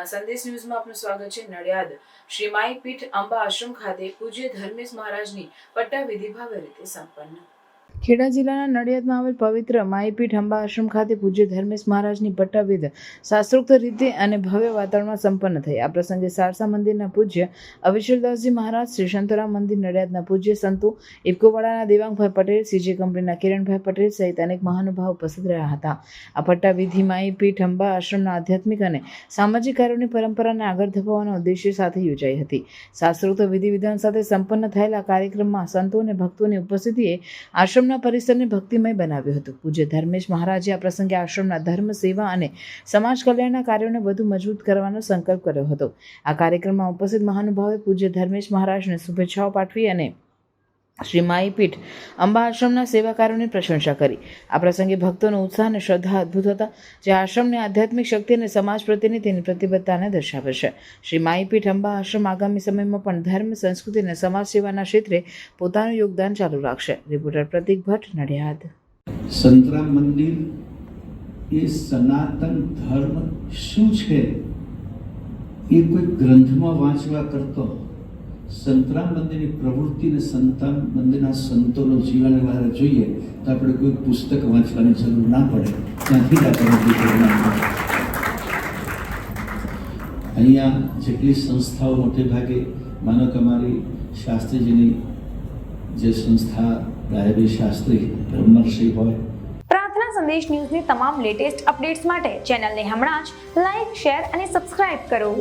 નડિયાદના સંદેશ ન્યૂઝમાં આપનું સ્વાગત છે। નડિયાદ શ્રી માઈ પીઠ અંબા આશ્રમ ખાતે પૂજ્ય ધર્મેશ મહારાજની પટ્ટાવિધિ ભવ્ય રીતે સંપન્ન। ખેડા જિલ્લાના નડિયાદમાં આવેલ પવિત્ર માઈપીઠ અંબા આશ્રમ ખાતે પૂજ્ય ધર્મેશ મહારાજની પટ્ટાવિધિ શાસ્ત્રોક્ત રીતે અને ભવ્ય વાતાવરણમાં સંપન્ન થઈ। આ પ્રસંગે સારસા મંદિરના પૂજ્ય અવિચલદાસજી મહારાજ, શ્રી શાંતારામ મંદિર નડિયાદના પૂજ્ય સંતો, ઇફકોવાડાના દેવાંગભાઈ પટેલ, સીજી કંપનીના કિરણભાઈ પટેલ સહિત અનેક મહાનુભાવો ઉપસ્થિત રહ્યા હતા। આ પટ્ટાવિધિ માઈપીઠ અંબા આશ્રમના આધ્યાત્મિક અને સામાજિક કાર્યોની પરંપરાને આગળ ધપાવવાના ઉદ્દેશ્ય સાથે યોજાઈ હતી। શાસ્ત્રોક્ત વિધિ વિધાન સાથે સંપન્ન થયેલા કાર્યક્રમમાં સંતો અને ભક્તોની ઉપસ્થિતિએ આશ્રમ પરિસરને ભક્તિમય બનાવ્યું હતું। પૂજ્ય ધર્મેશ મહારાજે આ પ્રસંગે આશ્રમના ધર્મ, સેવા અને સમાજ કલ્યાણના કાર્યોને વધુ મજબૂત કરવાનો સંકલ્પ કર્યો હતો। આ કાર્યક્રમમાં ઉપસ્થિત મહાનુભાવોએ પૂજ્ય ધર્મેશ મહારાજને શુભેચ્છાઓ પાઠવી અને શ્રી માઈપીઠ અંબા આશ્રમના સેવા કાર્યોની પ્રશંસા કરી। આ પ્રસંગે ભક્તોનો ઉત્સાહ અને શ્રદ્ધા અદ્ભુત હતા, જે આશ્રમની આધ્યાત્મિક શક્તિ અને સમાજ પ્રત્યેની તેની પ્રતિબદ્ધતાને દર્શાવે છે। શ્રી માઈપીઠ અંબા આશ્રમ આગામી સમયમાં પણ ધર્મ, સંસ્કૃતિ અને સમાજ સેવાના ક્ષેત્રે પોતાનું યોગદાન ચાલુ રાખશે। રિપોર્ટર પ્રતિક ભટ્ટ, નડિયાદ। સંતરામ મંદિર એ સનાતન ધર્મ શું છે એ કોઈ ગ્રંથમાં વાંચવા કરતો સંતરામ મંદિરની પ્રવૃત્તિ અને સંતરામ મંદિરના સંતોનું જીવન વારે જોઈએ તો આપણે કોઈ પુસ્તક વાંચવાની જરૂર ના પડે, ત્યાંથી જ આપણે અહીંયા જેટલી સંસ્થાઓ મોટે ભાગે માનો કે અમારી શાસ્ત્રીજીની જે સંસ્થા ડાયબી શાસ્ત્રી બ્રહ્મર્ષિ હોય। પ્રાર્થના સંદેશ ન્યૂઝની તમામ લેટેસ્ટ અપડેટ્સ માટે ચેનલને હમણાં જ લાઈક, શેર અને સબસ્ક્રાઇબ કરો।